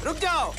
रुक जाओ।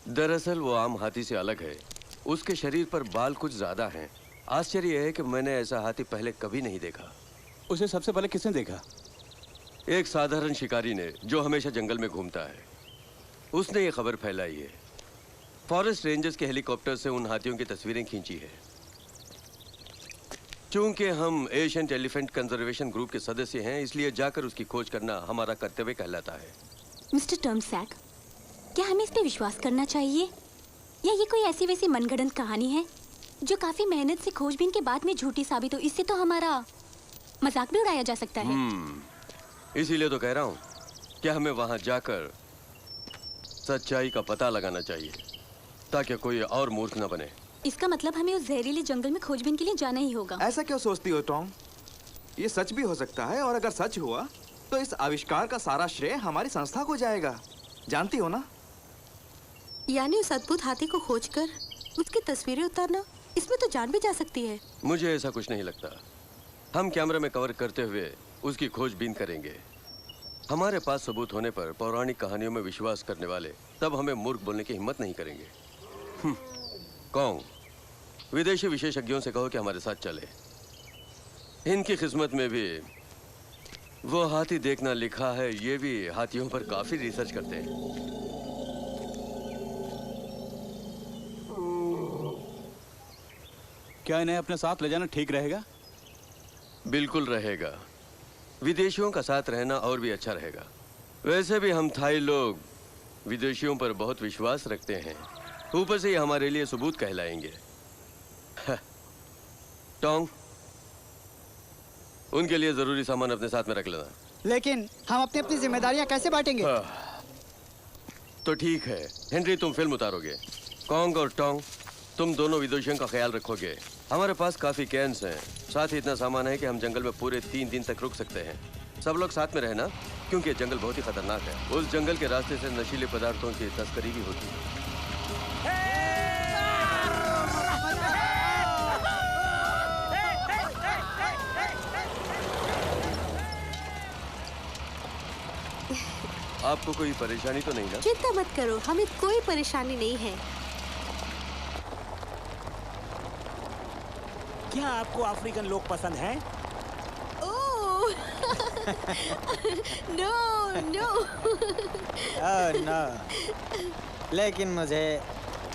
दरअसल वो आम हाथी से अलग है। उसके शरीर पर बाल कुछ ज्यादा हैं। आश्चर्य यह है कि मैंने ऐसा हाथी पहले कभी नहीं देखा। उसे सबसे पहले किसने देखा? एक साधारण शिकारी ने, जो हमेशा जंगल में घूमता है। उसने ये खबर फैलाई है। फॉरेस्ट रेंजर्स के हेलीकॉप्टर से उन हाथियों की तस्वीरें खींची है। चूंकि हम एशियन एलिफेंट कंजर्वेशन ग्रुप के सदस्य हैं, इसलिए जाकर उसकी खोज करना हमारा कर्तव्य कहलाता है। मिस्टर टर्मसैक, क्या हमें इस पे विश्वास करना चाहिए या ये कोई ऐसी वैसी मनगढ़ंत कहानी है जो काफी मेहनत से खोजबीन के बाद में झूठी साबित हो? इससे तो हमारा मजाक भी उड़ाया जा सकता है। इसीलिए तो कह रहा हूँ कि हमें वहां जाकर सच्चाई का पता लगाना चाहिए ताकि कोई और मूर्ख न बने। इसका मतलब हमें उस जहरीले जंगल में खोजबीन के लिए जाना ही होगा। ऐसा क्यों सोचती हो टॉम? ये सच भी हो सकता है, और अगर सच हुआ तो इस आविष्कार का सारा श्रेय हमारी संस्था को जाएगा। जानती हो ना? यानी उस अद्भुत हाथी को खोजकर उसकी तस्वीरें उतारना, इसमें तो जान भी जा सकती है। मुझे ऐसा कुछ नहीं लगता। हम कैमरा में कवर करते हुए उसकी खोजबीन करेंगे। हमारे पास सबूत होने पर पौराणिक कहानियों में विश्वास करने वाले तब हमें मूर्ख बोलने की हिम्मत नहीं करेंगे। कौन? विदेशी विशेषज्ञों से कहो कि हमारे साथ चले। इनकी किस्मत में भी वो हाथी देखना लिखा है। ये भी हाथियों पर काफी रिसर्च करते हैं। क्या इन्हें अपने साथ ले जाना ठीक रहेगा? बिल्कुल रहेगा। विदेशियों का साथ रहना और भी अच्छा रहेगा। वैसे भी हम थाई लोग विदेशियों पर बहुत विश्वास रखते हैं। ऊपर से ये हमारे लिए सबूत कहलाएंगे। टोंग, उनके लिए जरूरी सामान अपने साथ में रख लेना। लेकिन हम अपनी अपनी जिम्मेदारियां कैसे बांटेंगे? तो ठीक है, हेनरी तुम फिल्म उतारोगे। कॉन्ग और टोंग, तुम दोनों विदेशियों का ख्याल रखोगे। हमारे पास काफी कैंस हैं। साथ ही इतना सामान है कि हम जंगल में पूरे 3 दिन तक रुक सकते हैं। सब लोग साथ में रहना, क्योंकि ये जंगल बहुत ही खतरनाक है। उस जंगल के रास्ते से नशीले पदार्थों की तस्करी भी होती है। आपको कोई परेशानी तो नहीं ना? चिंता मत करो, हमें कोई परेशानी नहीं है। क्या आपको अफ्रीकन लोग पसंद हैं? ओह, नो नो। ओह नो, लेकिन मुझे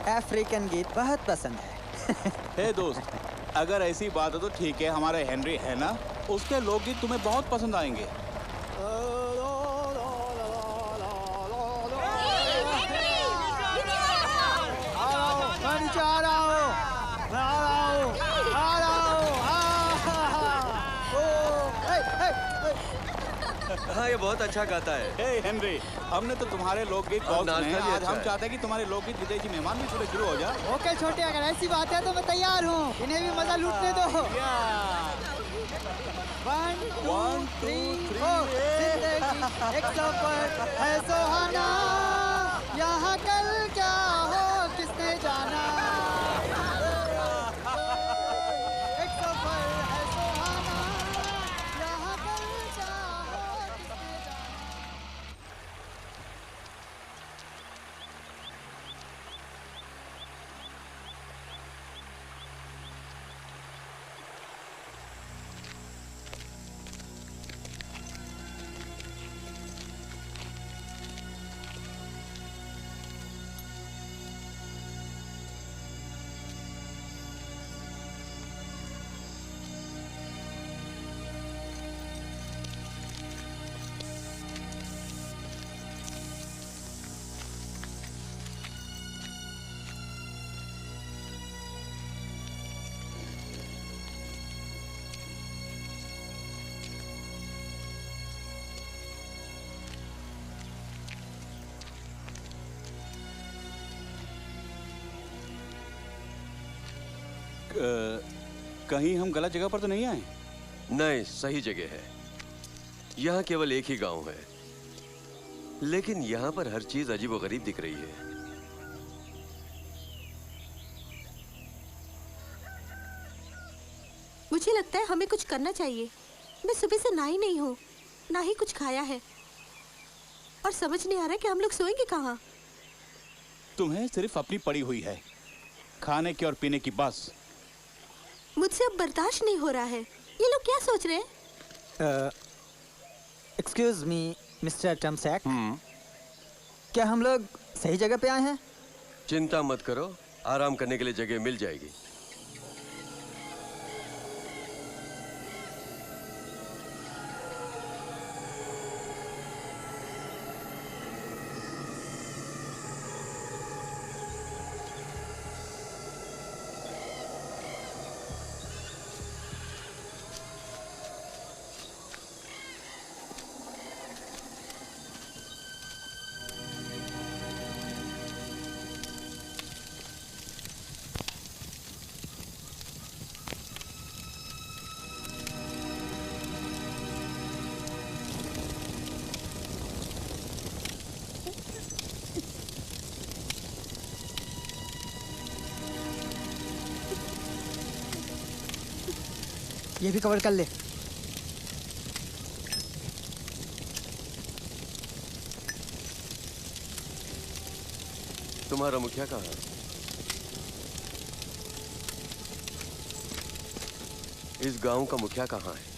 अफ्रीकन गीत बहुत पसंद है। हे दोस्त, अगर ऐसी बात है तो ठीक है। हमारे हेनरी है ना, उसके लोकगीत तुम्हें बहुत पसंद आएंगे। हाँ, ये बहुत अच्छा गाता है। हे हेनरी, हमने तो तुम्हारे लोकगीत और बहुत नाचता सुने हैं। भी आज अच्छा हम है। चाहते हैं कि तुम्हारे लोकगीत विदेशी मेहमान भी सुने शुरू हो जाए। ओके छोटे, अगर ऐसी बात है तो मैं तैयार हूँ। इन्हें भी मजा लूटने दो। 1 2 3 4। जिंदगी एक सफर है सुहाना, यहाँ कल क्या हो किसने जाना। एक सफर है सुहाना, यहाँ कल क्या हो किसने जाना। कहीं हम गलत जगह पर तो नहीं आए? नहीं, सही जगह है। यहाँ केवल एक ही गांव है, लेकिन यहाँ पर हर चीज अजीबोगरीब दिख रही है। मुझे लगता है हमें कुछ करना चाहिए। मैं सुबह से नहा ही नहीं हूँ, ना ही कुछ खाया है, और समझ नहीं आ रहा कि हम लोग सोएंगे कहाँ। तुम्हें सिर्फ अपनी पड़ी हुई है, खाने की और पीने की बस। मुझसे अब बर्दाश्त नहीं हो रहा है। ये लोग क्या सोच रहे हैं? एक्सक्यूज मी मिस्टर टमसैक, क्या हम लोग सही जगह पे आए हैं? चिंता मत करो, आराम करने के लिए जगह मिल जाएगी। ये भी कवर कर ले। तुम्हारा मुखिया कहाँ है? इस गांव का मुखिया कहाँ है?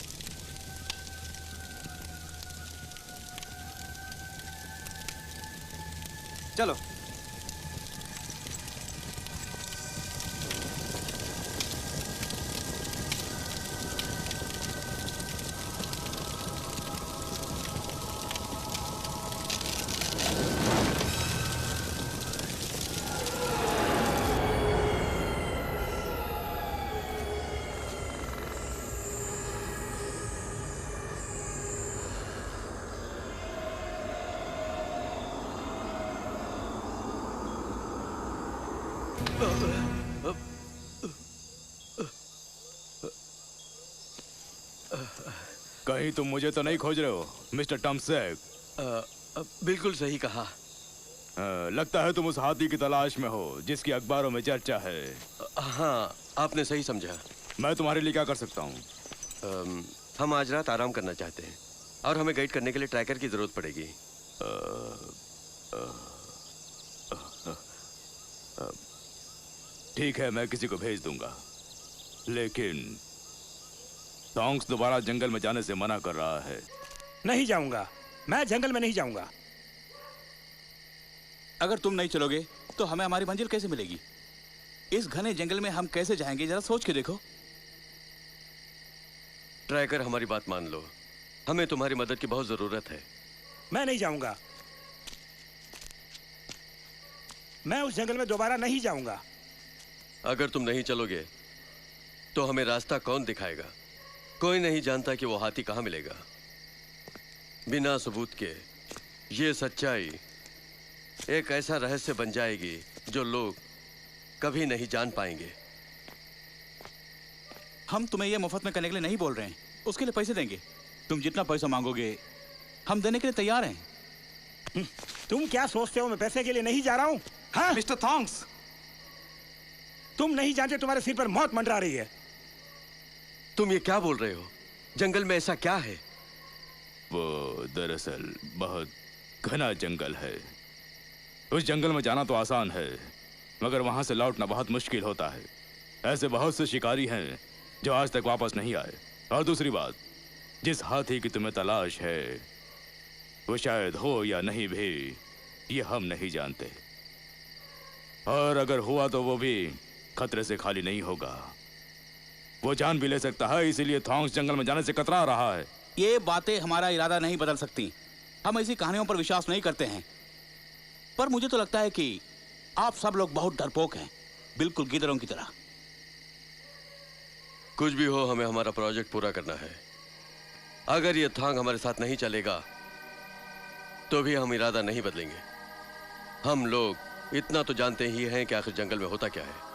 चलो। कहीं तुम मुझे तो नहीं खोज रहे हो मिस्टर टमसैक? बिल्कुल सही कहा। लगता है तुम उस हाथी की तलाश में हो जिसकी अखबारों में चर्चा है। हाँ, आपने सही समझा। मैं तुम्हारे लिए क्या कर सकता हूँ? हम आज रात आराम करना चाहते हैं और हमें गाइड करने के लिए ट्रैकर की जरूरत पड़ेगी। ठीक है, मैं किसी को भेज दूंगा, लेकिन टोंक्स दोबारा जंगल में जाने से मना कर रहा है। नहीं जाऊंगा, मैं जंगल में नहीं जाऊंगा। अगर तुम नहीं चलोगे तो हमें हमारी मंजिल कैसे मिलेगी? इस घने जंगल में हम कैसे जाएंगे, जरा सोच के देखो। ट्रैकर, हमारी बात मान लो, हमें तुम्हारी मदद की बहुत जरूरत है। मैं नहीं जाऊंगा, मैं उस जंगल में दोबारा नहीं जाऊंगा। अगर तुम नहीं चलोगे तो हमें रास्ता कौन दिखाएगा? कोई नहीं जानता कि वो हाथी कहाँ मिलेगा। बिना सबूत के ये सच्चाई एक ऐसा रहस्य बन जाएगी जो लोग कभी नहीं जान पाएंगे। हम तुम्हें ये मुफ्त में करने के लिए नहीं बोल रहे हैं, उसके लिए पैसे देंगे। तुम जितना पैसा मांगोगे हम देने के लिए तैयार हैं। तुम क्या सोचते हो मैं पैसे के लिए नहीं जा रहा हूं? हाँ? मिस्टर थॉन्ग्स, तुम नहीं जानते तुम्हारे सिर पर मौत मंडरा रही है। तुम ये क्या बोल रहे हो? जंगल में ऐसा क्या है? वो दरअसल बहुत घना जंगल है। उस जंगल में जाना तो आसान है, मगर वहां से लौटना बहुत मुश्किल होता है। ऐसे बहुत से शिकारी हैं जो आज तक वापस नहीं आए। और दूसरी बात, जिस हाथी की तुम्हें तलाश है वो शायद हो या नहीं भी, ये हम नहीं जानते। और अगर हुआ तो वो भी खतरे से खाली नहीं होगा। वो जान भी ले सकता है, इसीलिए थॉन्ग्स जंगल में जाने से कतरा रहा है। ये बातें हमारा इरादा नहीं बदल सकती। हम ऐसी कहानियों पर विश्वास नहीं करते हैं। पर मुझे तो लगता है कि आप सब लोग बहुत डरपोक हैं, बिल्कुल गिदड़ों की तरह। कुछ भी हो, हमें हमारा प्रोजेक्ट पूरा करना है। अगर ये थांग हमारे साथ नहीं चलेगा तो भी हम इरादा नहीं बदलेंगे। हम लोग इतना तो जानते ही हैं कि आखिर जंगल में होता क्या है।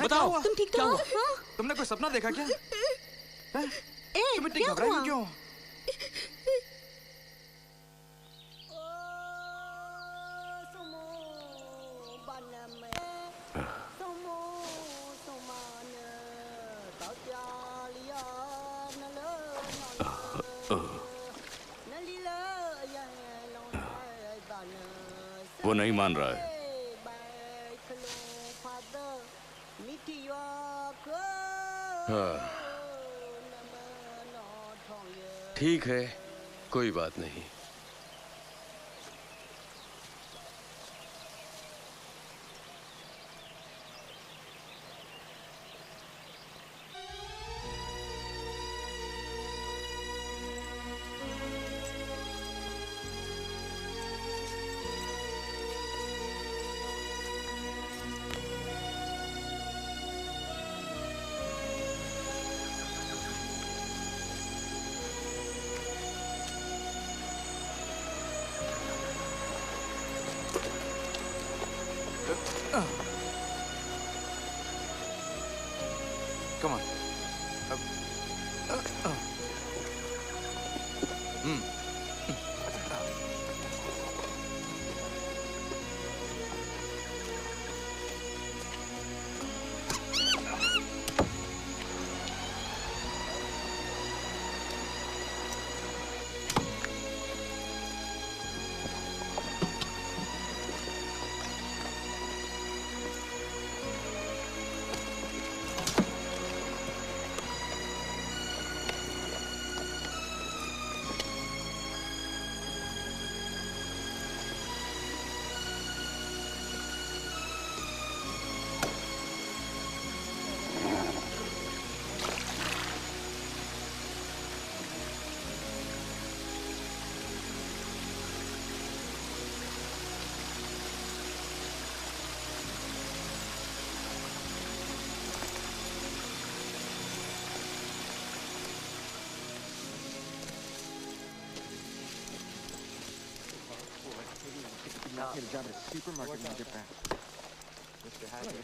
बताओ। तुम ठीक तो हो? तुमने कोई सपना देखा क्या? तुम इतनी क्या घबराई हुआ? क्यों? वो नहीं मान रहा है। हाँ, ठीक है, कोई बात नहीं। Come on. Get a job at a supermarket when you get back. Mr. Hackett.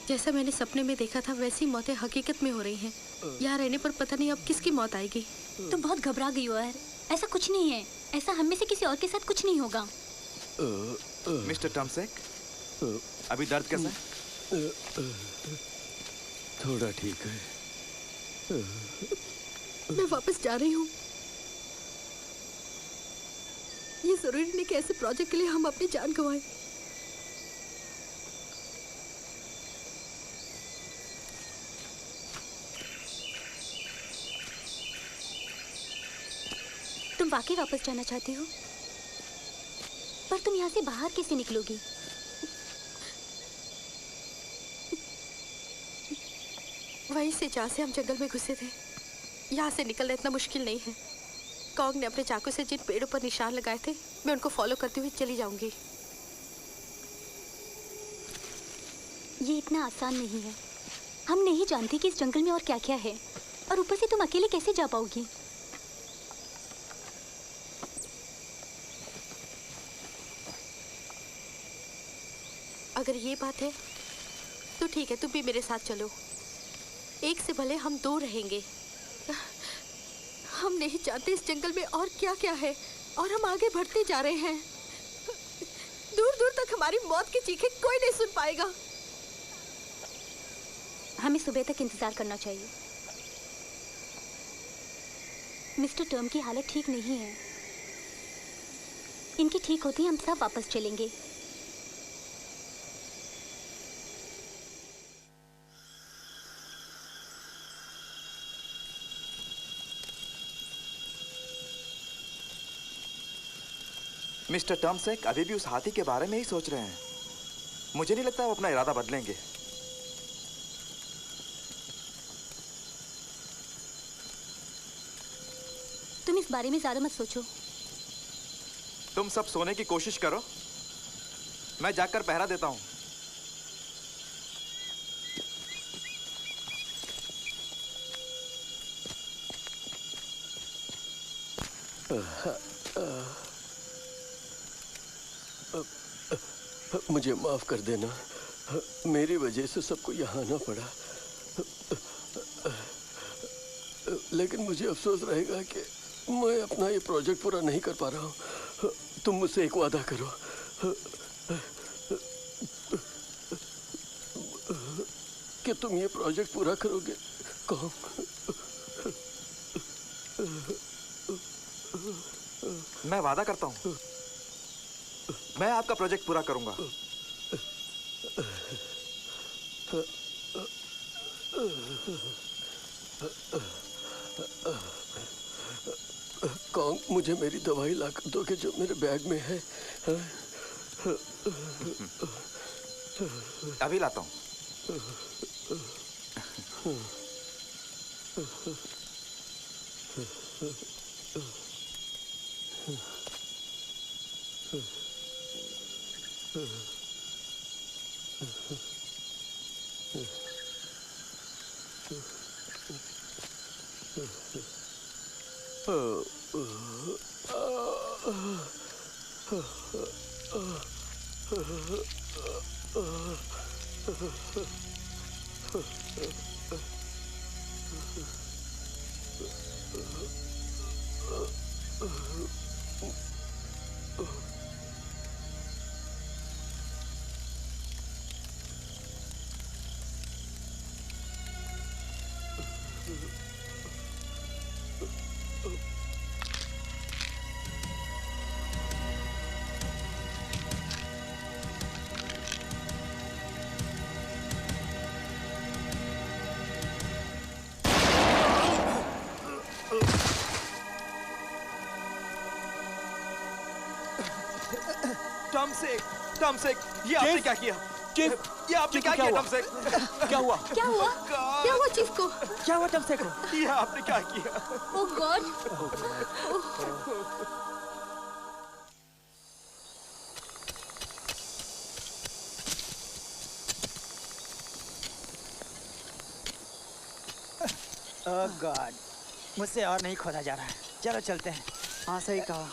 जैसा मैंने सपने में देखा था वैसी मौतें हकीकत में हो रही हैं। यहाँ रहने पर पता नहीं अब किसकी मौत आएगी। तुम बहुत घबरा गई हो यार। ऐसा कुछ नहीं है। ऐसा हम में से किसी और के साथ कुछ नहीं होगा। मिस्टर टॉमसेक, अभी दर्द कैसा है? थोड़ा ठीक है। मैं वापस जा रही हूँ। ये जरूरी नहीं कि ऐसे प्रोजेक्ट के लिए हम अपनी जान गंवाएं। तुम वाकई वापस जाना चाहती हो? पर तुम यहाँ से बाहर कैसे निकलोगी? वहीं से जहाँ से हम जंगल में घुसे थे। यहाँ से निकलना इतना मुश्किल नहीं है। कॉन्ग ने अपने चाकू से जिन पेड़ों पर निशान लगाए थे, मैं उनको फॉलो करते हुए चली जाऊंगी। ये इतना आसान नहीं है। हम नहीं जानते कि इस जंगल में और क्या क्या है, और ऊपर से तुम अकेले कैसे जा पाओगी? अगर ये बात है तो ठीक है, तुम भी मेरे साथ चलो। एक से भले हम दो रहेंगे। हम नहीं जानते इस जंगल में और क्या क्या है, और हम आगे बढ़ते जा रहे हैं। दूर दूर तक हमारी मौत की चीखें कोई नहीं सुन पाएगा। हमें सुबह तक इंतजार करना चाहिए। मिस्टर टर्म की हालत ठीक नहीं है। इनकी ठीक होती हम सब वापस चलेंगे। मिस्टर टॉमसेक अभी भी उस हाथी के बारे में ही सोच रहे हैं। मुझे नहीं लगता वो अपना इरादा बदलेंगे। तुम इस बारे में ज्यादा मत सोचो। तुम सब सोने की कोशिश करो, मैं जाकर पहरा देता हूं। मुझे माफ कर देना, मेरी वजह से सबको यहाँ आना पड़ा। लेकिन मुझे अफसोस रहेगा कि मैं अपना ये प्रोजेक्ट पूरा नहीं कर पा रहा हूँ। तुम मुझसे एक वादा करो कि तुम ये प्रोजेक्ट पूरा करोगे। कहो। मैं वादा करता हूँ, मैं आपका प्रोजेक्ट पूरा करूंगा। कौन मुझे मेरी दवाई ला कर दोगे जो मेरे बैग में है? अभी लाता हूँ। टॉम सेक, ये आपने क्या किया? ये आपने क्या किया टॉम सेक? क्या हुआ? क्या हुआ? क्या हुआ चीफ को? क्या हुआ टॉम सेक को? ये आपने क्या किया? ओह गॉड। ओह गॉड, मुझसे और नहीं खोदा जा रहा है। चलो चलते हैं। हाँ सही कहा,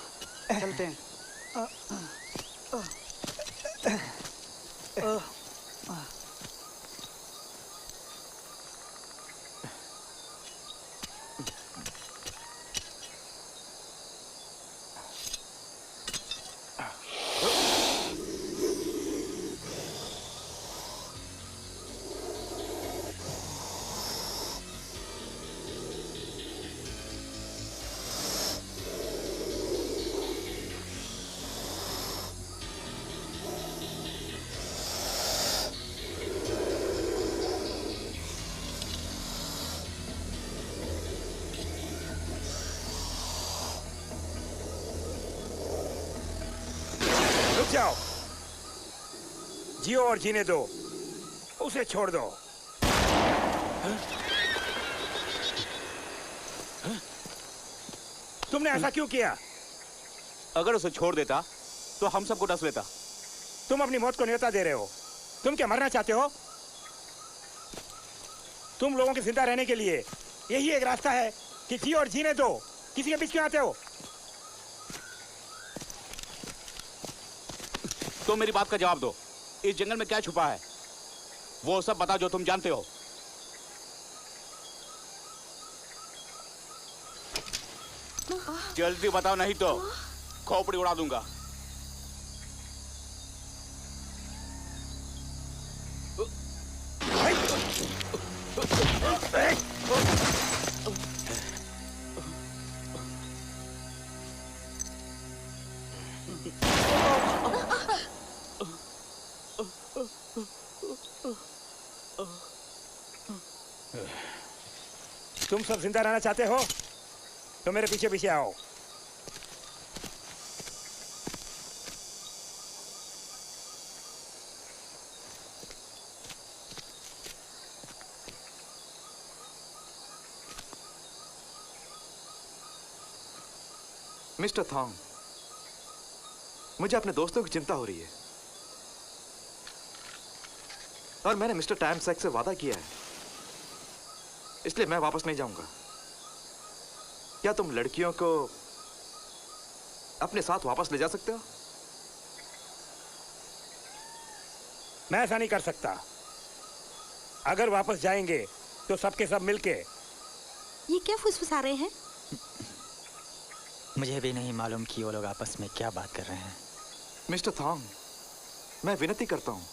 चलते हैं। रुक जाओ। जियो और जीने दो, उसे छोड़ दो। तुमने ऐसा क्यों किया? अगर उसे छोड़ देता तो हम सबको डस लेता। तुम अपनी मौत को न्योता दे रहे हो। तुम क्या मरना चाहते हो? तुम लोगों के जिंदा रहने के लिए यही एक रास्ता है कि जियो और जीने दो। किसी के बीच क्यों आते हो? तुम मेरी बात का जवाब दो। इस जंगल में क्या छुपा है? वो सब बताओ जो तुम जानते हो। जल्दी बताओ, नहीं तो खोपड़ी उड़ा दूंगा। तुम सब जिंदा रहना चाहते हो तो मेरे पीछे पीछे आओ। मिस्टर थॉन्ग, मुझे अपने दोस्तों की चिंता हो रही है और मैंने मिस्टर टाइम सैक से वादा किया है, इसलिए मैं वापस नहीं जाऊंगा। क्या तुम लड़कियों को अपने साथ वापस ले जा सकते हो? मैं ऐसा नहीं कर सकता। अगर वापस जाएंगे तो सबके सब मिलके। ये क्या फुसफुसा रहे हैं? मुझे भी नहीं मालूम कि वो लोग आपस में क्या बात कर रहे हैं। मिस्टर थॉन्ग, मैं विनती करता हूं,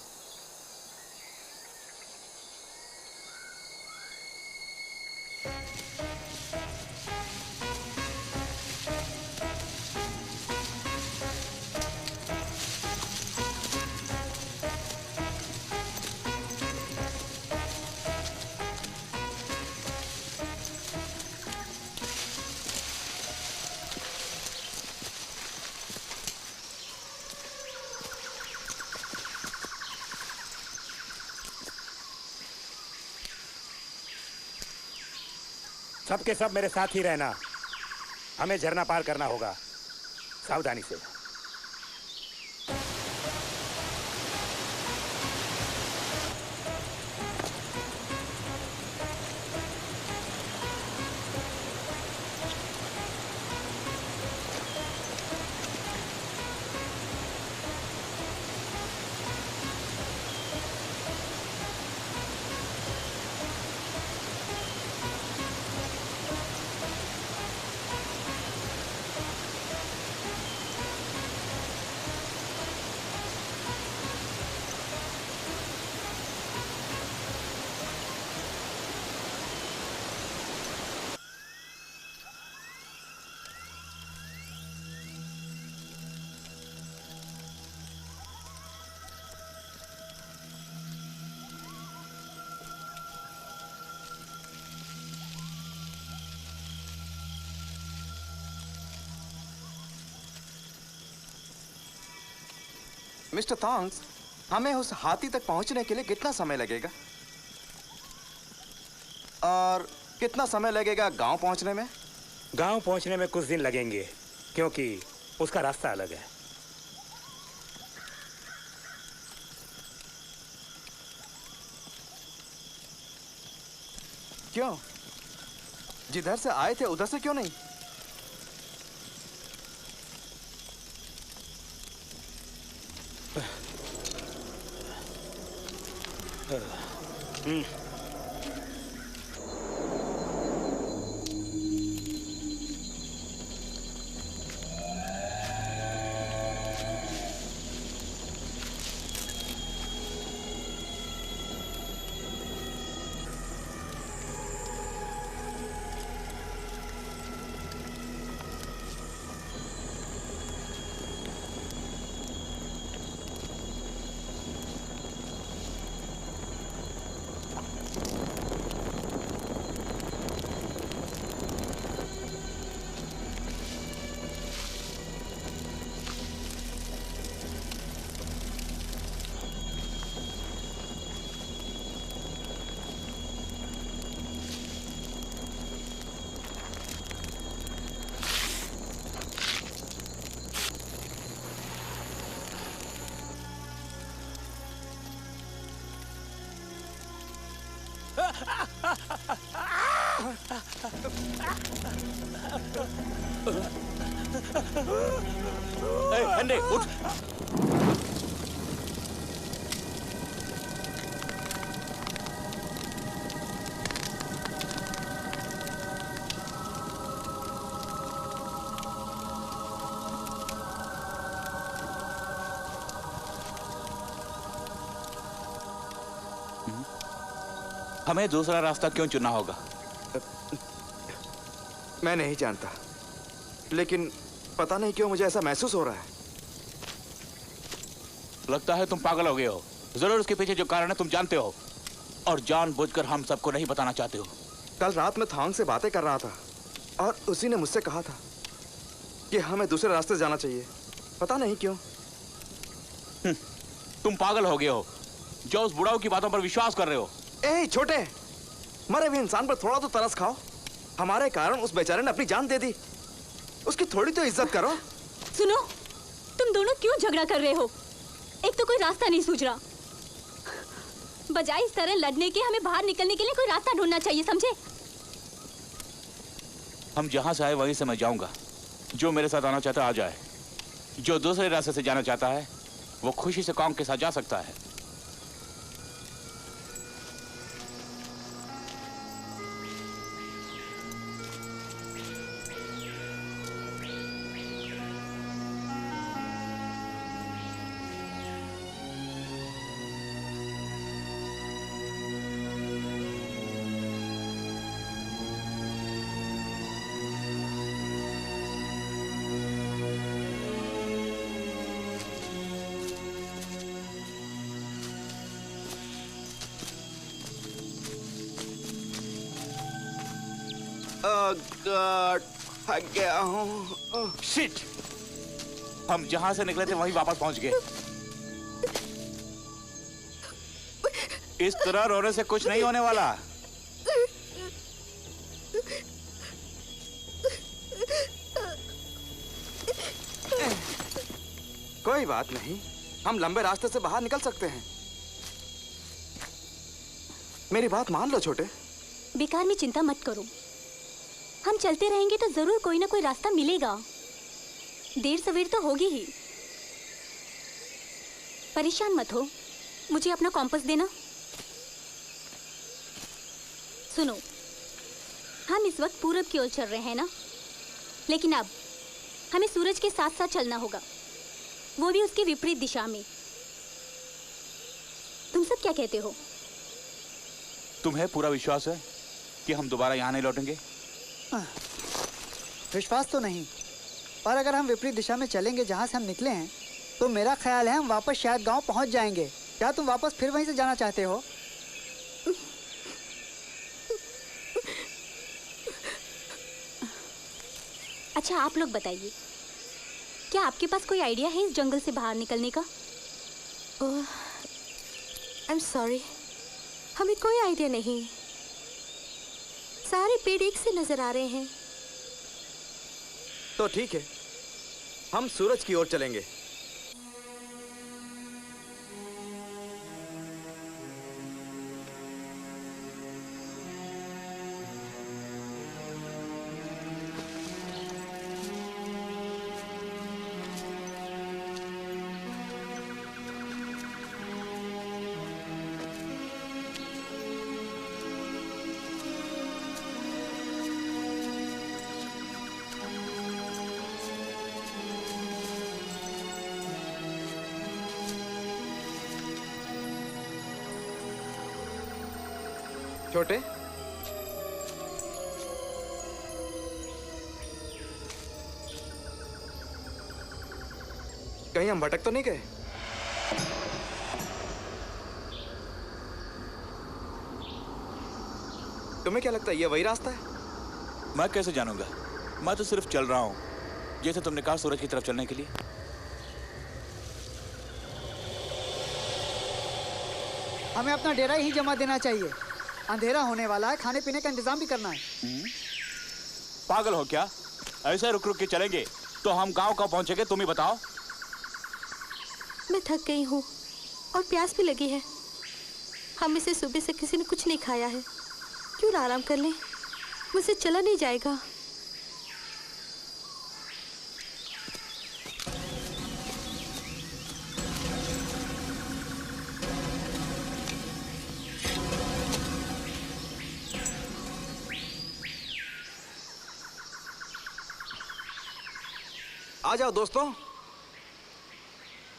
सबके सब मेरे साथ ही रहना। हमें झरना पार करना होगा, सावधानी से। मिस्टर थॉन्ग्स, हमें उस हाथी तक पहुंचने के लिए कितना समय लगेगा? और कितना समय लगेगा गांव पहुंचने में? गांव पहुंचने में कुछ दिन लगेंगे, क्योंकि उसका रास्ता अलग है। क्यों? जिधर से आए थे उधर से क्यों नहीं? हेनरी, उठ। हमें दूसरा रास्ता क्यों चुनना होगा? मैं नहीं जानता, लेकिन पता नहीं क्यों मुझे ऐसा महसूस हो रहा है। लगता है तुम पागल हो गए हो। जरूर उसके पीछे जो कारण है तुम जानते हो, और जानबूझकर हम सबको नहीं बताना चाहते हो। कल रात में थॉन्ग से बातें कर रहा था और उसी ने मुझसे कहा था कि हमें दूसरे रास्ते जाना चाहिए। पता नहीं क्यों। तुम पागल हो गए हो जो उस बुढ़ाऊ की बातों पर विश्वास कर रहे हो। ए छोटे, मरे हुए इंसान पर थोड़ा तो तरस खाओ। हमारे कारण उस बेचारे ने अपनी जान दे दी, उसकी थोड़ी तो इज्जत करो। सुनो, तुम दोनों क्यों झगड़ा कर रहे हो? एक तो कोई रास्ता नहीं सूझ रहा, बजाय इस तरह लड़ने के हमें बाहर निकलने के लिए कोई रास्ता ढूंढना चाहिए, समझे? हम जहां से आए वहीं से मैं जाऊंगा। जो मेरे साथ आना चाहता है आ जाए, जो दूसरे रास्ते से जाना चाहता है वो खुशी से कॉन्ग के साथ जा सकता है। थक गया हूँ। शिट! हम जहां से निकले थे वहीं वापस पहुंच गए। इस तरह रोने से कुछ नहीं होने वाला। कोई बात नहीं, हम लंबे रास्ते से बाहर निकल सकते हैं। मेरी बात मान लो छोटे। बेकार में चिंता मत करो, हम चलते रहेंगे तो जरूर कोई ना कोई रास्ता मिलेगा। देर सवेर तो होगी ही। परेशान मत हो, मुझे अपना कॉम्पास देना। सुनो, हम इस वक्त पूरब की ओर चल रहे हैं ना, लेकिन अब हमें सूरज के साथ साथ चलना होगा, वो भी उसकी विपरीत दिशा में। तुम सब क्या कहते हो? तुम्हें पूरा विश्वास है कि हम दोबारा यहाँ नहीं लौटेंगे? विश्वास तो नहीं, और अगर हम विपरीत दिशा में चलेंगे जहाँ से हम निकले हैं, तो मेरा ख्याल है हम वापस शायद गांव पहुँच जाएंगे। क्या तुम वापस फिर वहीं से जाना चाहते हो? अच्छा, आप लोग बताइए, क्या आपके पास कोई आइडिया है इस जंगल से बाहर निकलने का? आई एम सॉरी, हमें कोई आइडिया नहीं। सारे पेड़ एक से नजर आ रहे हैं। तो ठीक है, हम सूरज की ओर चलेंगे। छोटे, कहीं हम भटक तो नहीं गए? तुम्हें क्या लगता है ये वही रास्ता है? मैं कैसे जानूंगा? मैं तो सिर्फ चल रहा हूँ, जैसे तुमने कहा सूरज की तरफ चलने के लिए। हमें अपना डेरा ही जमा देना चाहिए। अंधेरा होने वाला है, खाने पीने का इंतजाम भी करना है। पागल हो क्या? ऐसे रुक रुक के चलेंगे तो हम गांव कब पहुंचेंगे, तुम ही बताओ। मैं थक गई हूँ और प्यास भी लगी है। हम में से सुबह से किसी ने कुछ नहीं खाया है। क्यों ना आराम कर लें? मुझसे चला नहीं जाएगा। आ जाओ दोस्तों,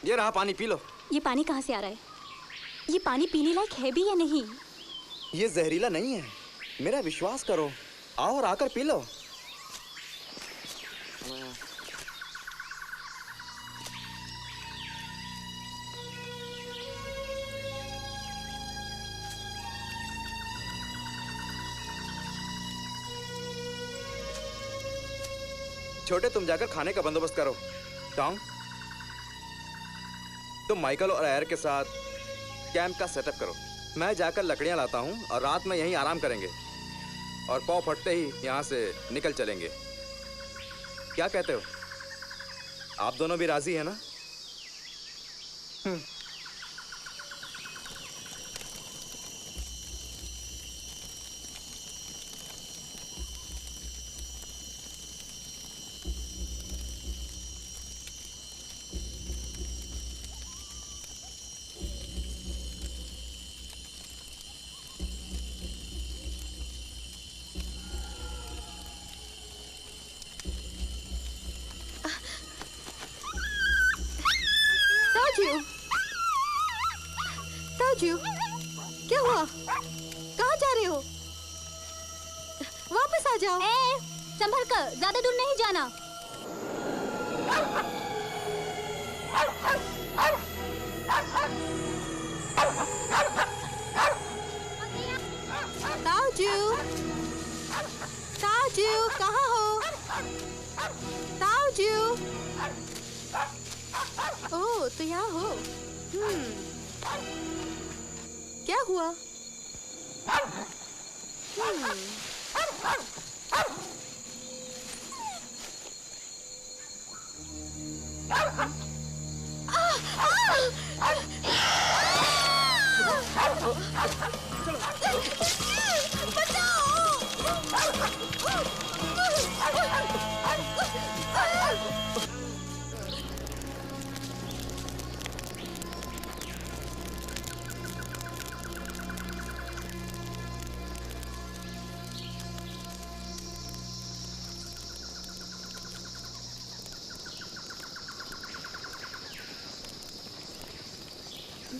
ये रहा पानी, पी लो। ये पानी कहाँ से आ रहा है? ये पानी पीने लायक है भी या नहीं? ये जहरीला नहीं है, मेरा विश्वास करो। आओ और आकर पी लो। छोटे, तुम जाकर खाने का बंदोबस्त करो। टॉम, तुम माइकल और एयर के साथ कैंप का सेटअप करो। मैं जाकर लकड़ियां लाता हूं और रात में यहीं आराम करेंगे और पाँव फटते ही यहां से निकल चलेंगे। क्या कहते हो? आप दोनों भी राजी है ना? ताजू, क्या हुआ? कहाँ जा रहे हो? वापस आ जाओ। संभल कर, ज्यादा दूर नहीं जाना। ताजू, ताजू, कहाँ हो? ताजू, ओह, तो यहाँ हो। क्या हुआ?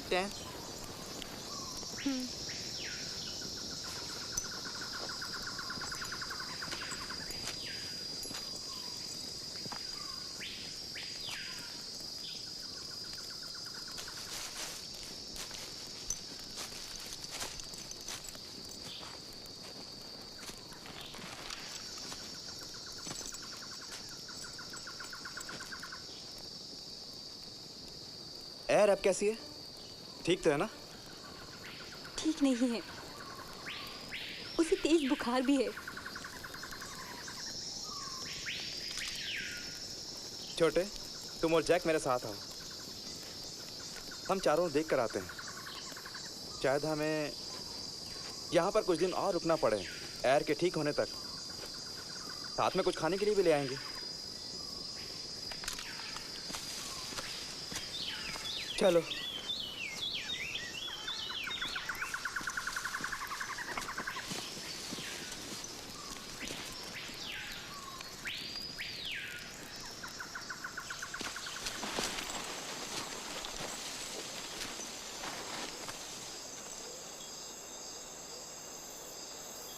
Dan? एयर अब कैसी है? ठीक तो है ना? ठीक नहीं है, उसे तेज बुखार भी है। छोटे, तुम और जैक मेरे साथ आओ। हम चारों देख कर आते हैं। शायद हमें यहाँ पर कुछ दिन और रुकना पड़े, एयर के ठीक होने तक। साथ में कुछ खाने के लिए भी ले आएंगे। चलो।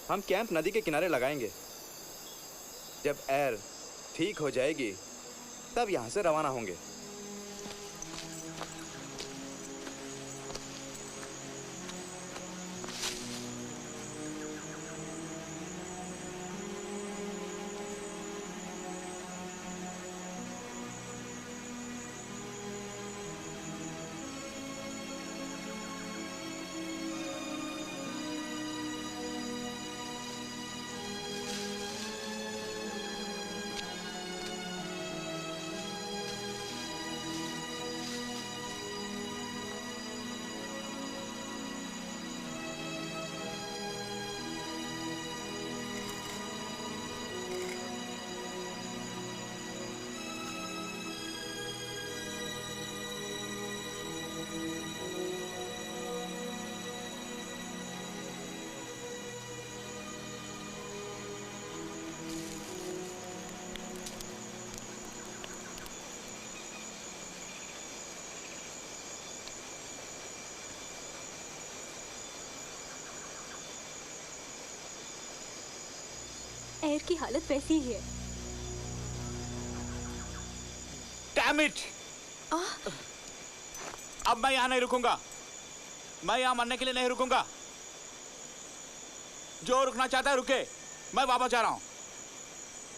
हम कैंप नदी के किनारे लगाएंगे। जब एयर ठीक हो जाएगी तब यहाँ से रवाना होंगे। एयर की हालत वैसी ही है। Damn it! अब मैं यहाँ नहीं रुकूंगा। मैं यहाँ मरने के लिए नहीं रुकूंगा। जो रुकना चाहता है रुके। मैं वापस जा रहा हूँ।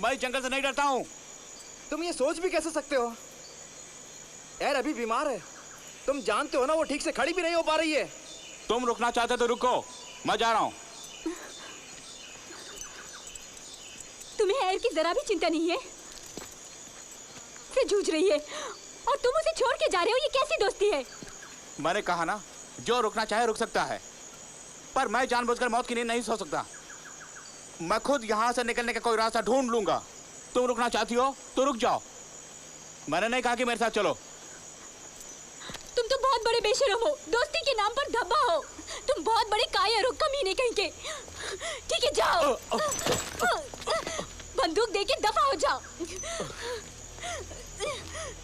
मैं इस जंगल से नहीं डरता हूँ। तुम ये सोच भी कैसे सकते हो? एयर अभी बीमार है। तुम जानते हो ना वो ठीक से खड़ी भी नहीं हो पा रही है। तुम रुकना चाहते तो रुको। मैं जा रहा हूँ। तुम्हें एयर की जरा भी चिंता नहीं है? से जूझ रही है और तुम उसे छोड़ के जा रहे हो। ये कैसी दोस्ती है? मैंने कहा ना, जो रुकना चाहे रुक सकता है, पर मैं जानबूझकर मौत की नींद नहीं सो सकता। मैं खुद यहाँ से निकलने का कोई रास्ता ढूंढ लूंगा। तुम रुकना चाहती हो तो रुक जाओ। मैंने नहीं कहा कि मेरे साथ चलो। तुम तो बहुत बड़े बेशरम हो, दोस्ती के नाम पर धब्बा हो। तुम बहुत बड़े कायर हो, कमीने कहीं के। ठीक है, जाओ। बंदूक दे के दफा हो जाओ।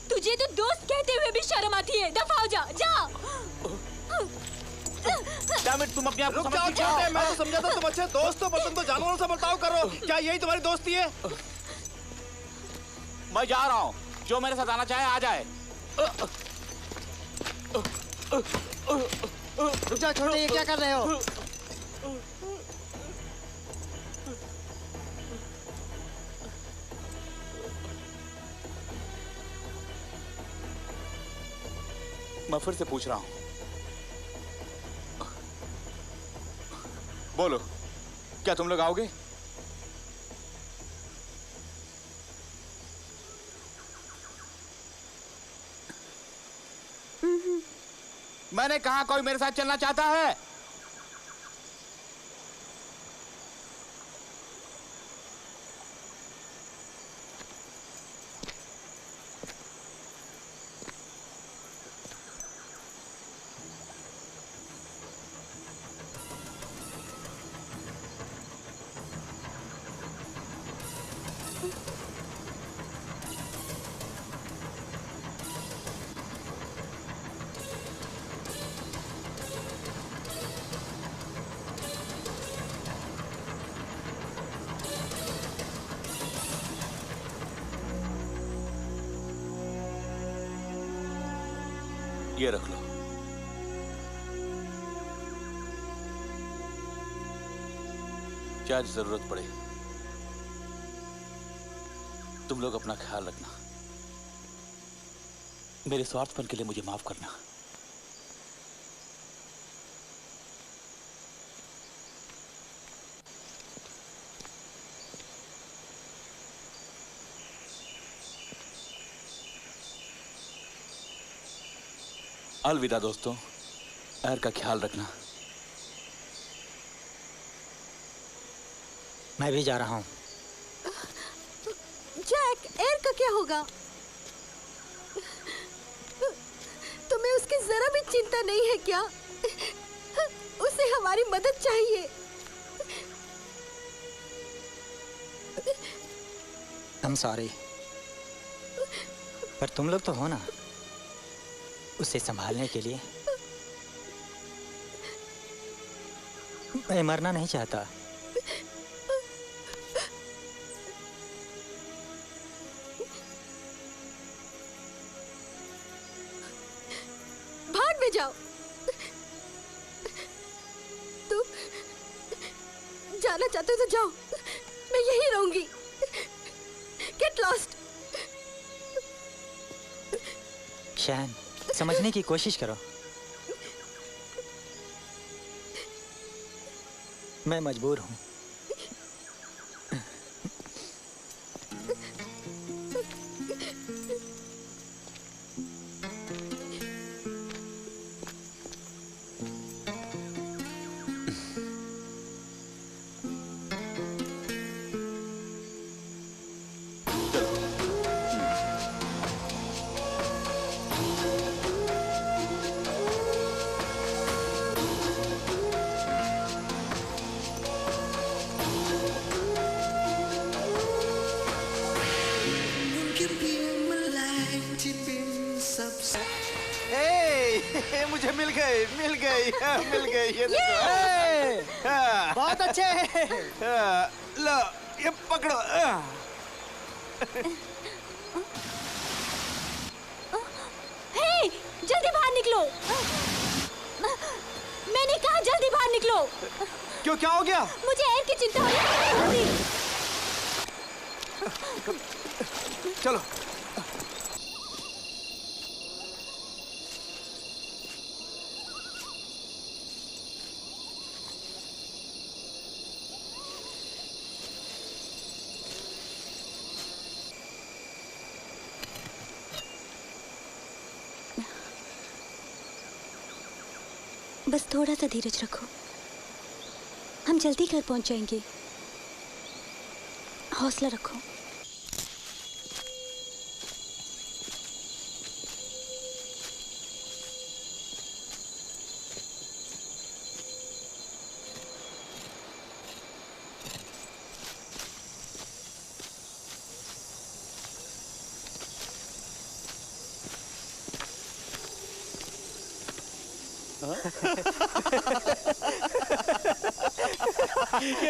तुझे तो दोस्त कहते हुए भी शर्म आती है। दफा हो जा, जाओ। तुम अपने आप को रुक जाओ छोटे, मैं तो समझा था तुम अच्छे दोस्त हो, पर तुम तो जानवरों से बर्ताव कर रहे हो। क्या यही तुम्हारी दोस्ती है? मैं जा रहा हूँ। जो मेरे साथ आना चाहे आ जाए। रुक जाओ छोटे, ये क्या कर रहे हो? मैं फिर से पूछ रहा हूँ, बोलो, क्या तुम लोग आओगे? मैंने कहा कोई मेरे साथ चलना चाहता है? ये रख लो। क्या जरूरत पड़े, तुम लोग अपना ख्याल रखना। मेरे स्वार्थपन के लिए मुझे माफ करना। अलविदा दोस्तों, एयर का ख्याल रखना। मैं भी जा रहा हूँ। जैक, एयर का क्या होगा? तुम्हें उसकी जरा भी चिंता नहीं है क्या? उसे हमारी मदद चाहिए। I'm sorry, पर तुम लोग तो हो ना उसे संभालने के लिए। मैं मरना नहीं चाहता। भाग में जाओ। तुम जाना चाहते हो तो जाओ, मैं यहीं रहूंगी। Get lost। शैन, समझने की कोशिश करो। मैं मजबूर हूँ। मुझे मिल गई मिल गई ये बहुत अच्छे। लो ये पकड़ो। हे, जल्दी बाहर निकलो। मैंने कहा जल्दी बाहर निकलो। क्यों, क्या हो गया? मुझे एयर की चिंता हो रही है। चलो। बस थोड़ा सा धीरज रखो, हम जल्दी घर पहुंच जाएंगे। हौसला रखो।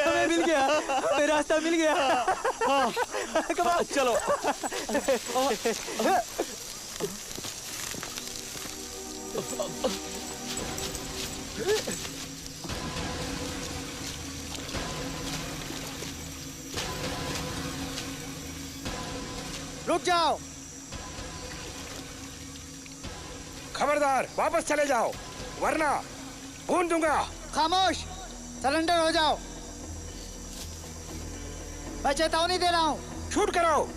हमें मिल गया, हमें रास्ता मिल गया। हाँ, चलो। रुक जाओ, खबरदार वापस चले जाओ वरना भून दूंगा। खामोश, सरेंडर हो जाओ। मैं चेतावनी दे रहा हूँ। शूट कराओ।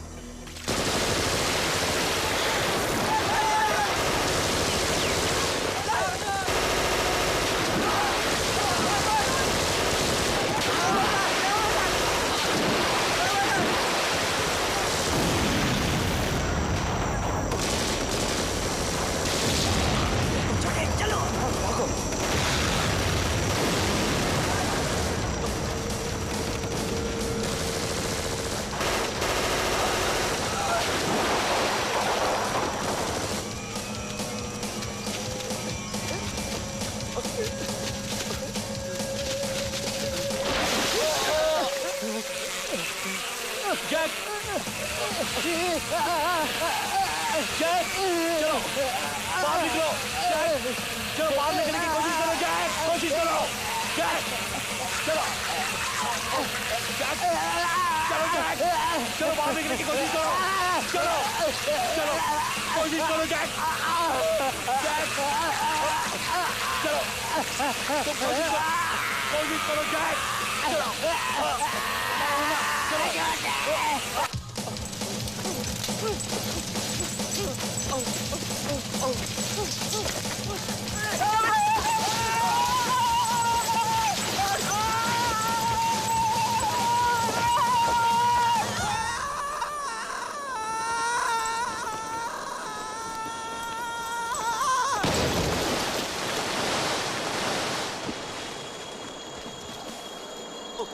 बाहर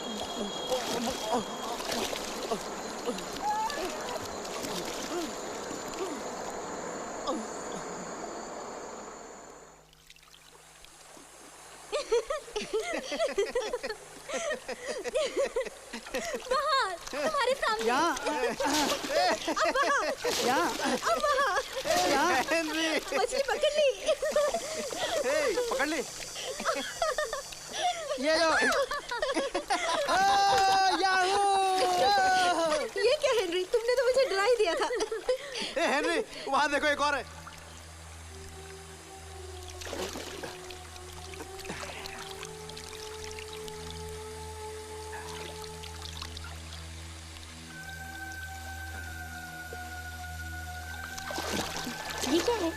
हमारे सामने। यहाँ हेनरी, मछली पकड़ ली। पकड़ ली। ये लो। याहू! ये क्या हेनरी, तुमने तो मुझे डरा ही दिया था। हेनरी, वहां देखो एक और है। ये क्या है?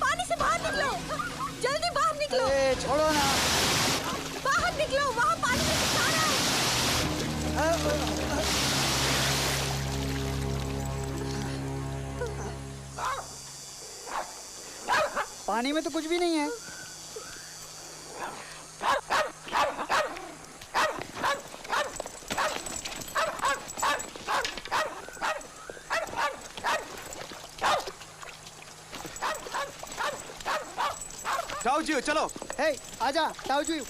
पानी से बाहर निकलो, जल्दी बाहर निकलो। छोड़ो ना। बाहर निकलो, वहाँ पानी में खाना है। पानी में तो कुछ भी नहीं है। ताऊजी चलो। हे, आजा ताऊजी।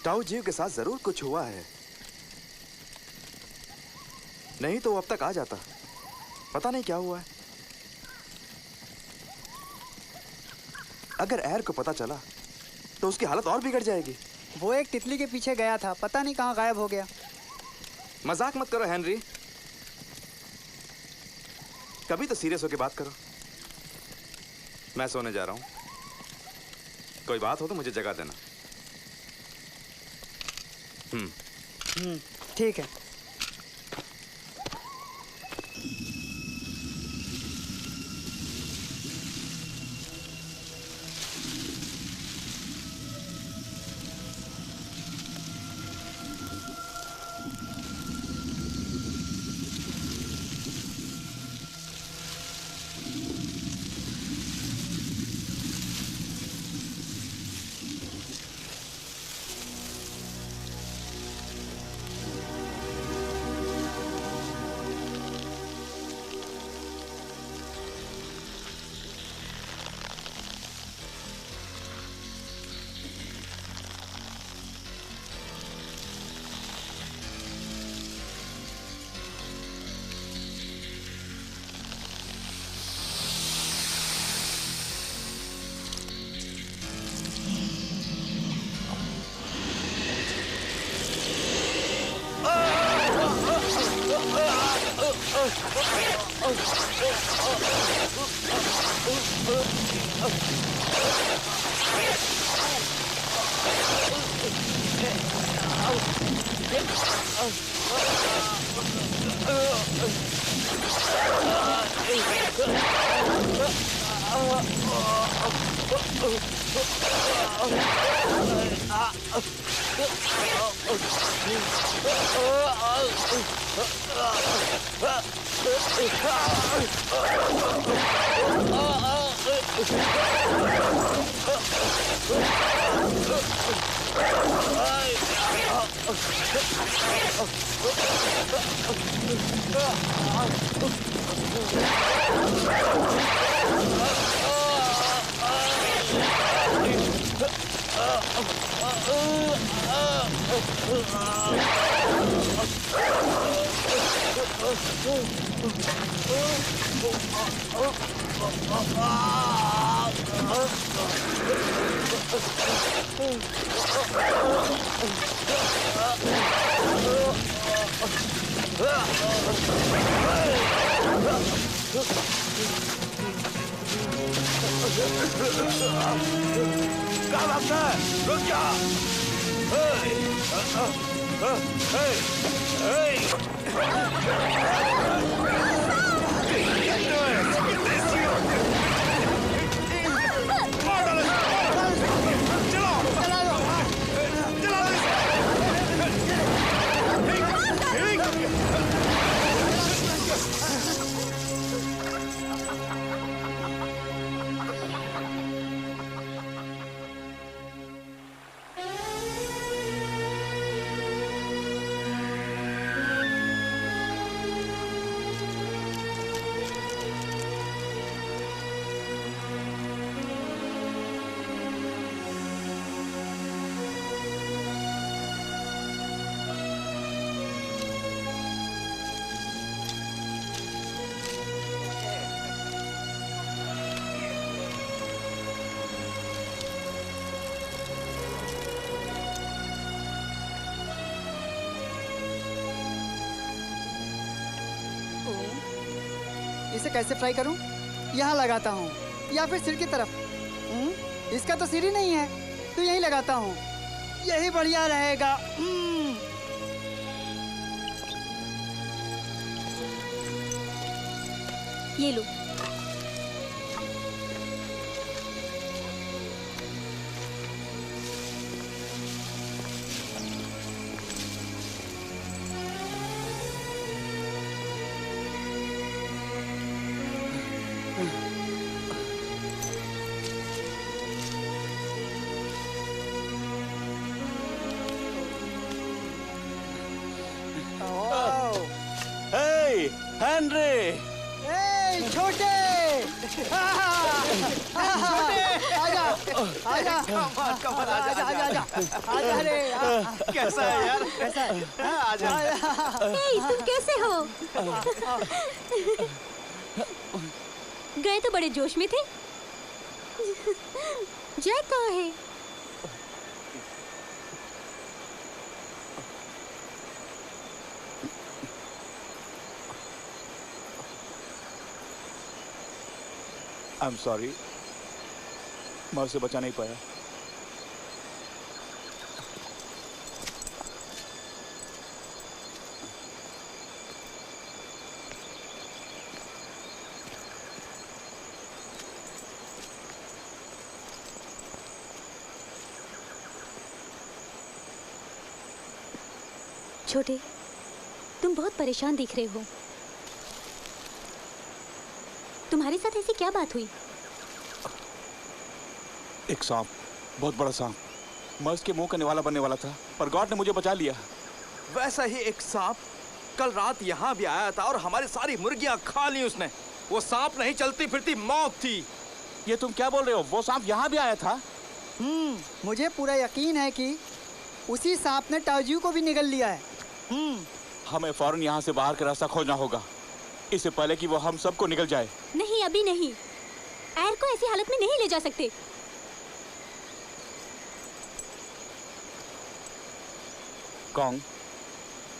ताऊ जीव के साथ जरूर कुछ हुआ है, नहीं तो वो अब तक आ जाता। पता नहीं क्या हुआ है। अगर एर को पता चला तो उसकी हालत और बिगड़ जाएगी। वो एक तितली के पीछे गया था, पता नहीं कहाँ गायब हो गया। मजाक मत करो हेनरी, कभी तो सीरियस होकर बात करो। मैं सोने जा रहा हूं, कोई बात हो तो मुझे जगा देना। ठीक है। क्या लगता है? रुक जा! इसे कैसे फ्राई करूं? यहाँ लगाता हूँ या फिर सिर की तरफ? इसका तो सिर ही नहीं है, तो यहीं लगाता हूँ। यही बढ़िया रहेगा। ये लो। हेनरी! छोटे! आजा! आजा! आजा! आजा रे! कैसा है यार? कैसा है? आजा! तुम कैसे हो? गए तो बड़े जोश में थे। जैक कहाँ है? I'm sorry, मैं उसे बचा नहीं पाया। छोटे, तुम बहुत परेशान दिख रहे हो। तुम्हारे साथ ऐसी क्या बात हुई? एक सांप, बहुत बड़ा सांप। मैं उसके मुंह का निवाला बनने वाला था, पर गॉड ने मुझे बचा लिया। वैसा ही एक सांप कल रात यहाँ भी आया था और हमारी सारी मुर्गियाँ खा ली उसने। वो सांप नहीं, चलती फिरती मौत थी। ये तुम क्या बोल रहे हो? वो सांप यहाँ भी आया था? मुझे पूरा यकीन है कि उसी सांप ने ताजू को भी निगल लिया है। हमें फौरन यहाँ से बाहर का रास्ता खोजना होगा, इससे पहले कि वो हम सबको निकल जाए। नहीं, अभी नहीं। एर को ऐसी हालत में नहीं ले जा सकते। कॉन्ग,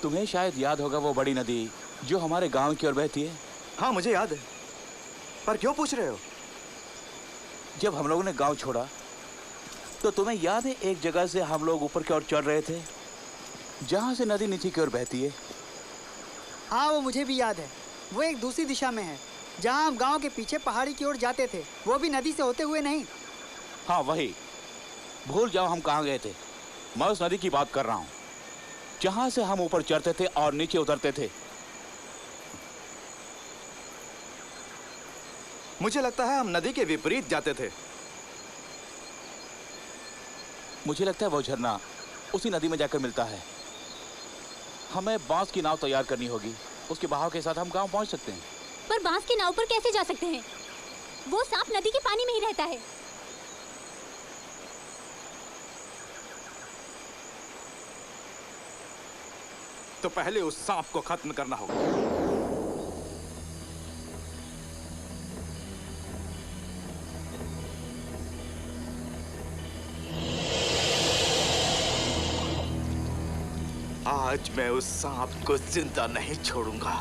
तुम्हें शायद याद होगा वो बड़ी नदी जो हमारे गांव की ओर बहती है। हाँ, मुझे याद है, पर क्यों पूछ रहे हो? जब हम लोगों ने गांव छोड़ा तो तुम्हें याद है एक जगह से हम लोग ऊपर की ओर चढ़ रहे थे जहां से नदी नीचे की ओर बहती है। हाँ, वो मुझे भी याद है। वो एक दूसरी दिशा में है जहाँ हम गांव के पीछे पहाड़ी की ओर जाते थे, वो भी नदी से होते हुए नहीं। हाँ वही। भूल जाओ हम कहाँ गए थे। मैं उस नदी की बात कर रहा हूँ जहाँ से हम ऊपर चढ़ते थे और नीचे उतरते थे। मुझे लगता है हम नदी के विपरीत जाते थे। मुझे लगता है वो झरना उसी नदी में जाकर मिलता है। हमें बांस की नाव तैयार करनी होगी, उसके बहाव के साथ हम गांव पहुंच सकते हैं। पर बांस की नाव पर कैसे जा सकते हैं? वो सांप नदी के पानी में ही रहता है। तो पहले उस सांप को खत्म करना होगा। आज मैं उस सांप को जिंदा नहीं छोड़ूंगा।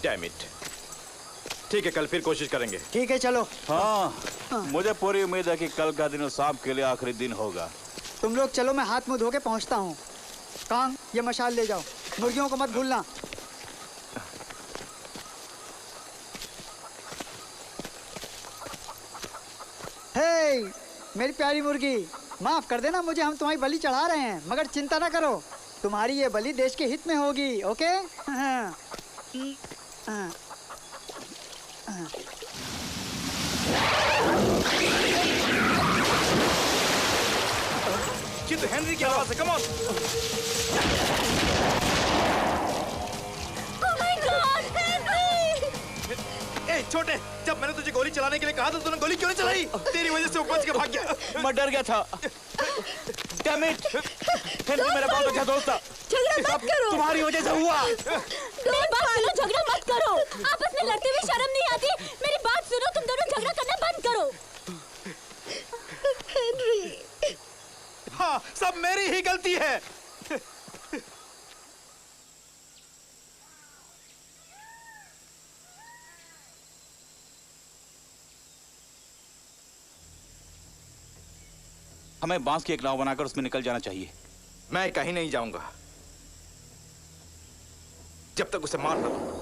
Damn it. ठीक है, कल फिर कोशिश करेंगे। ठीक है, चलो। हाँ, मुझे पूरी उम्मीद है कि कल का दिन उस सांप के लिए आखिरी दिन होगा। तुम लोग चलो, मैं हाथ मुंह धो के पहुंचता हूँ। कांग, ये मशाल ले जाओ, मुर्गियों को मत भूलना। हे, मेरी प्यारी मुर्गी, माफ कर देना मुझे, हम तुम्हारी बलि चढ़ा रहे हैं, मगर चिंता ना करो, तुम्हारी ये बलि देश के हित में होगी। ओके? हाँ। ये तो हेनरी की आवाज है। Come on. Oh my God, Henry! ए छोटे, जब मैंने तुझे गोली चलाने के लिए कहा तो तूने गोली क्यों नहीं चलाई? तेरी वजह से वो बच के भाग गया। मैं डर गया था। Damn it! हेनरी मेरा बहुत अच्छा दोस्त था। झगड़ा मत करो। तुम्हारी वजह से हुआ। मेरी बात सुनो, झगड़ा मत करो। आपस में लड़ते हुए शर्म नहीं आती? मेरी बात सुनो, तुम दोनों झगड़ा करना बंद करो। हेनरी, हाँ, सब मेरी ही गलती है। हमें बांस की एक नाव बनाकर उसमें निकल जाना चाहिए। मैं कहीं नहीं जाऊंगा जब तक उसे मार ना दूं।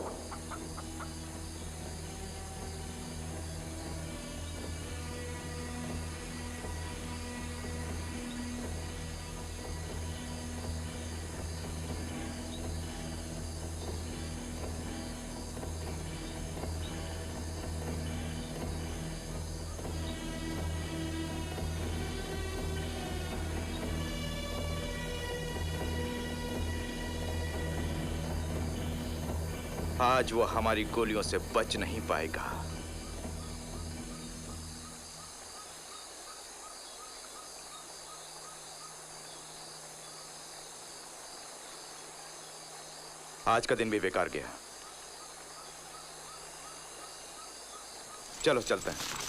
आज वो हमारी गोलियों से बच नहीं पाएगा। आज का दिन भी बेकार गया। चलो चलते हैं।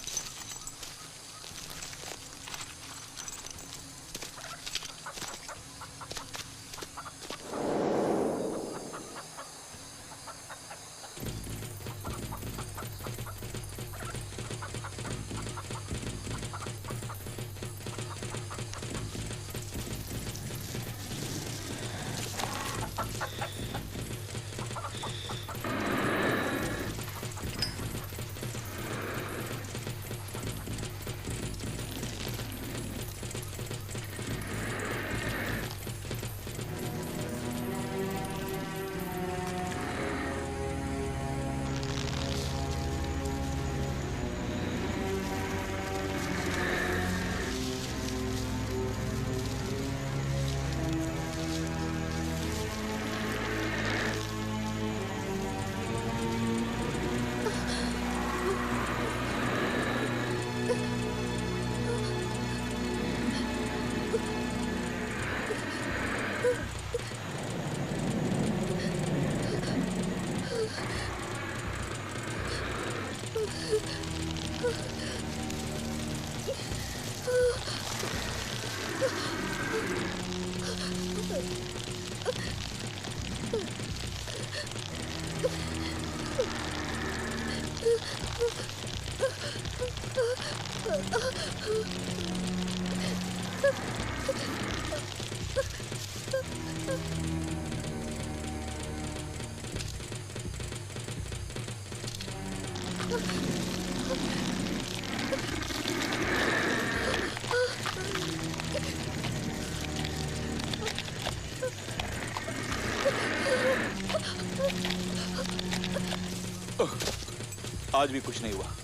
आज भी कुछ नहीं हुआ।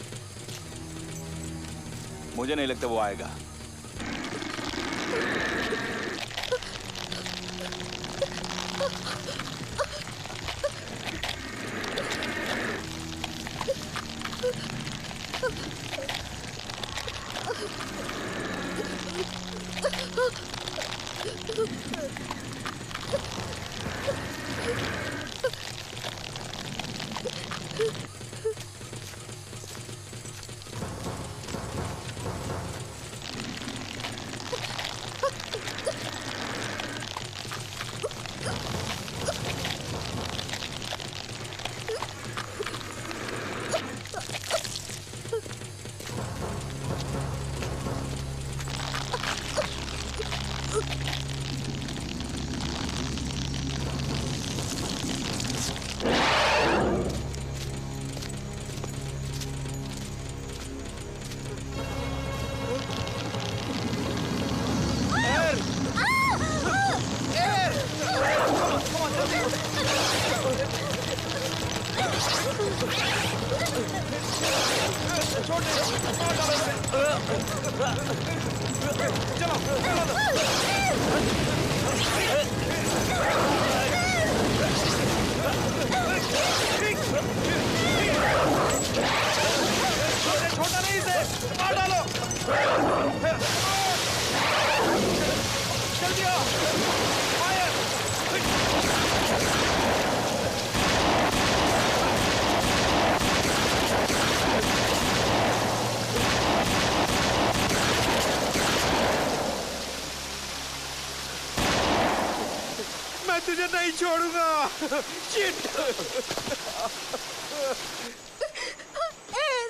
मुझे नहीं लगता वो आएगा। मैं तुझे नहीं छोड़ूंगा। शिट! एर,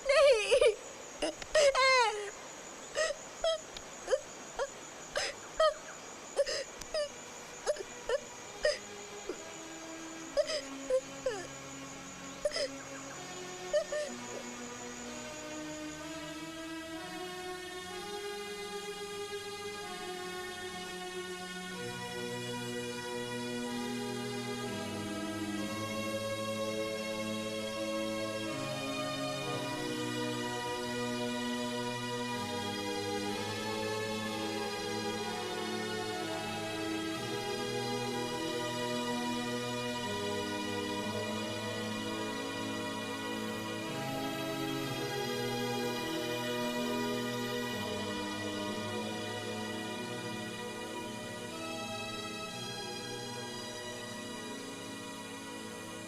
नहीं, एर।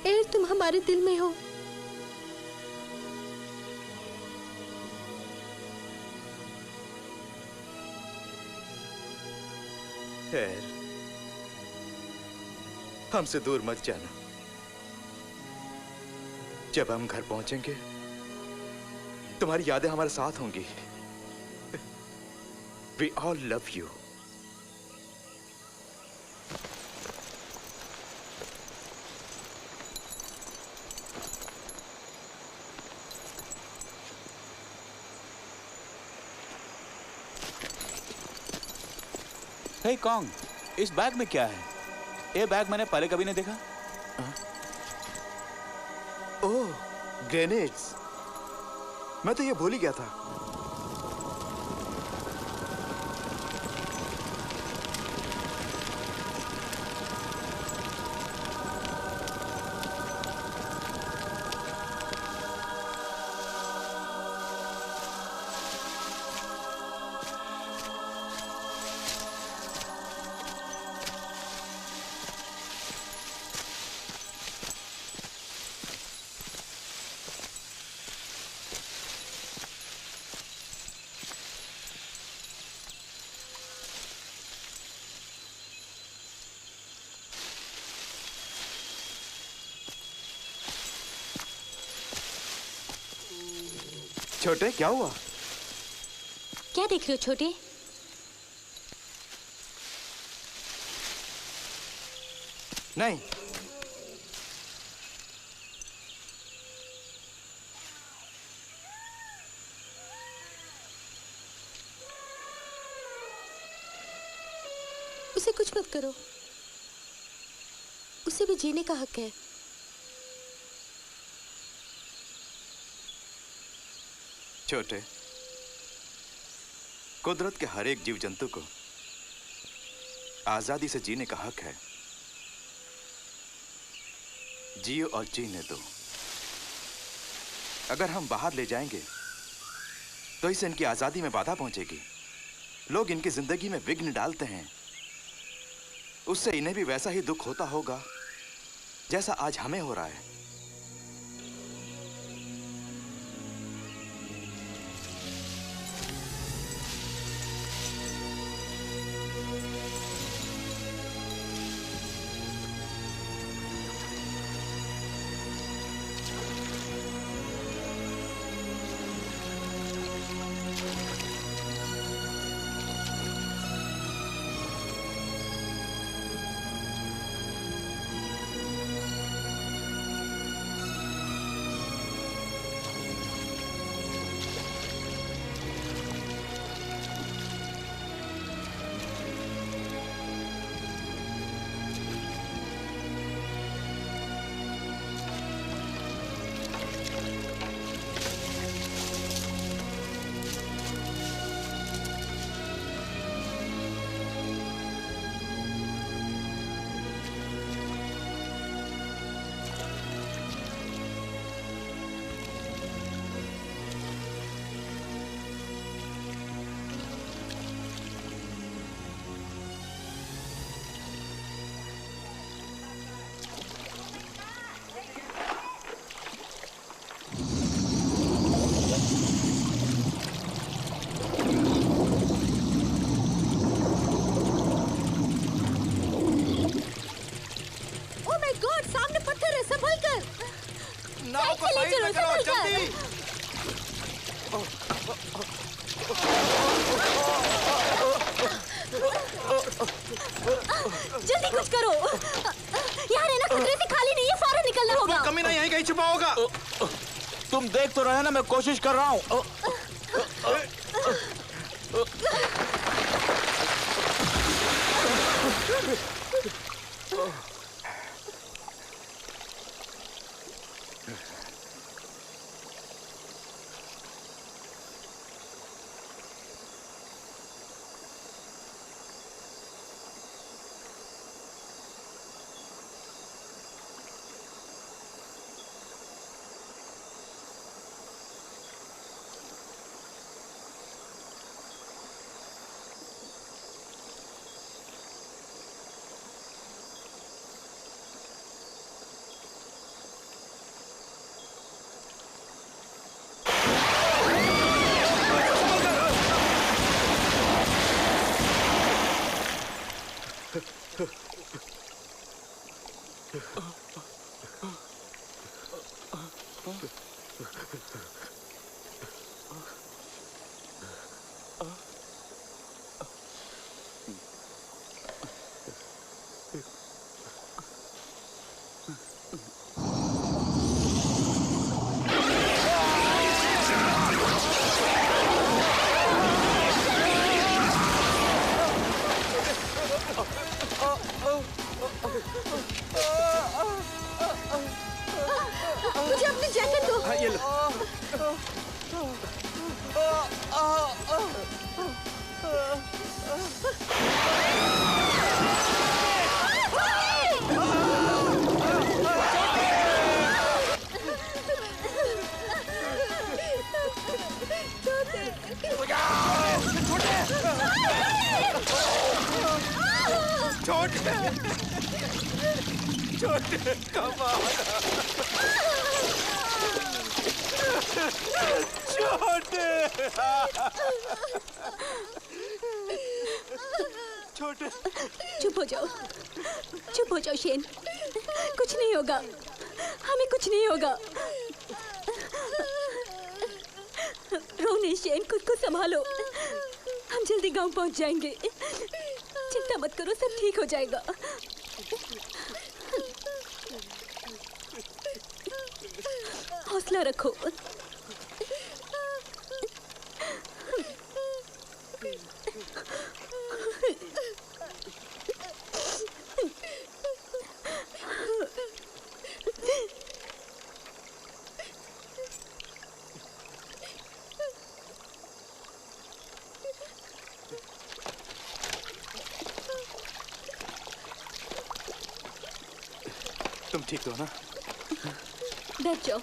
एर, तुम हमारे दिल में हो। एर, हमसे दूर मत जाना। जब हम घर पहुंचेंगे तुम्हारी यादें हमारे साथ होंगी। We all love you. Hey Kong, इस बैग में क्या है? ये बैग मैंने पहले कभी नहीं देखा। ओह, ग्रेनेड्स। मैं तो ये भूल ही गया था। छोटे, क्या हुआ? क्या देख रहे हो छोटे? नहीं। उसे कुछ मत करो। उसे भी जीने का हक है। छोटे, कुदरत के हर एक जीव जंतु को आजादी से जीने का हक है। जियो और जीने दो। अगर हम बाहर ले जाएंगे तो इससे इनकी आजादी में बाधा पहुंचेगी। लोग इनकी जिंदगी में विघ्न डालते हैं, उससे इन्हें भी वैसा ही दुख होता होगा जैसा आज हमें हो रहा है। जल्दी कुछ करो। यहाँ रहना खतरे से खाली नहीं है, फौरन निकलना होगा। कमीना यहीं कहीं छुपा होगा। तुम देख तो रहे ना, मैं कोशिश कर रहा हूँ। मुझे अपनी जैकेट दो। हाँ, ये लो। छोटे कमाल। छोटे चुप हो जाओ, चुप हो जाओ शेन। कुछ नहीं होगा, हमें कुछ नहीं होगा। रो नहीं शेन, खुद को संभालो। हम जल्दी गांव पहुंच जाएंगे। चिंता मत करो, सब ठीक हो जाएगा। हौसला रखो। ठीक तो हो ना? बैठ जाओ।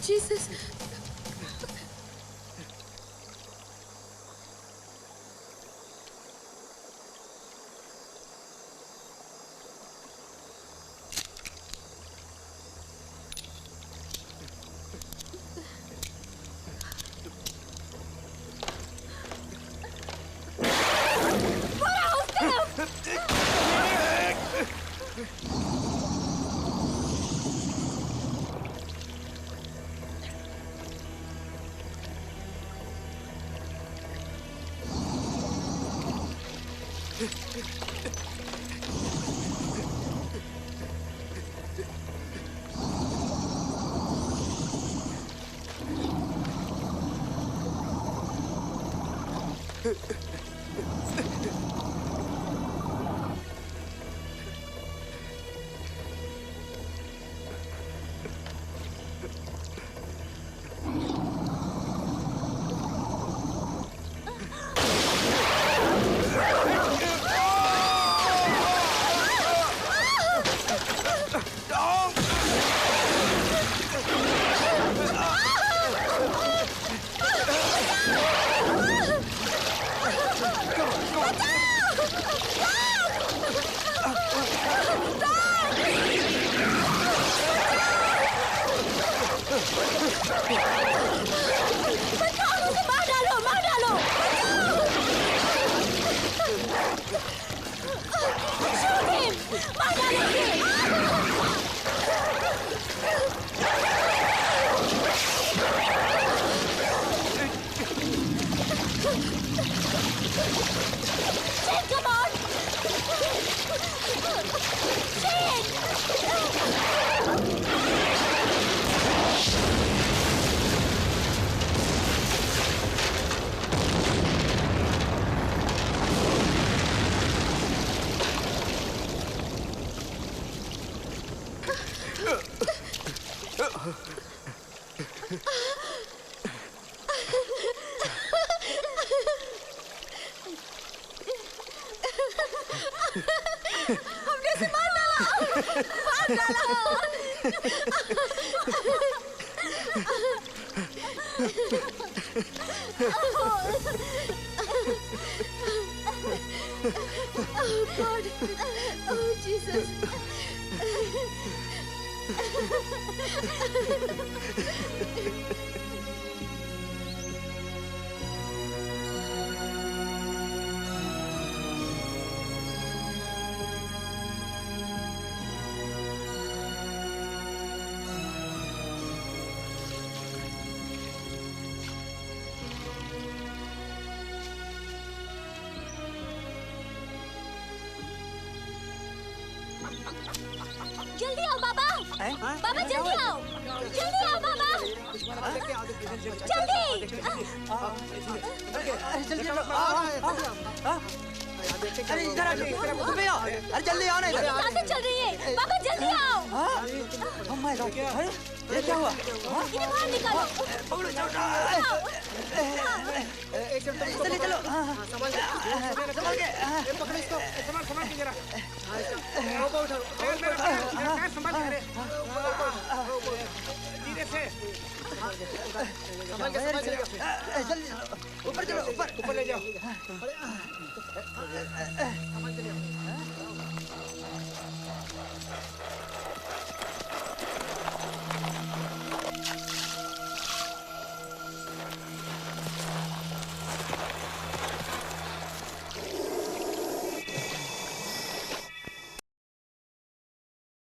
Jesus. Oh God! Oh Jesus! बाबा जल्दी आओ, जल्दी आओ बाबा, जल्दी। अरे इधर आ, अरे जल्दी आओ ना इधर। सांसें चल रही है, बाबा जल्दी आओ। Oh my God, अरे ये क्या हुआ? इन्हें बाहर निकालो। पकड़ो छोटा। चलो चलो। संभाल के। पकड़ो इसको, संभाल के जरा। संभाल के धीरे से। संभाल के जल्दी ऊपर चलो, ऊपर ले जाओ।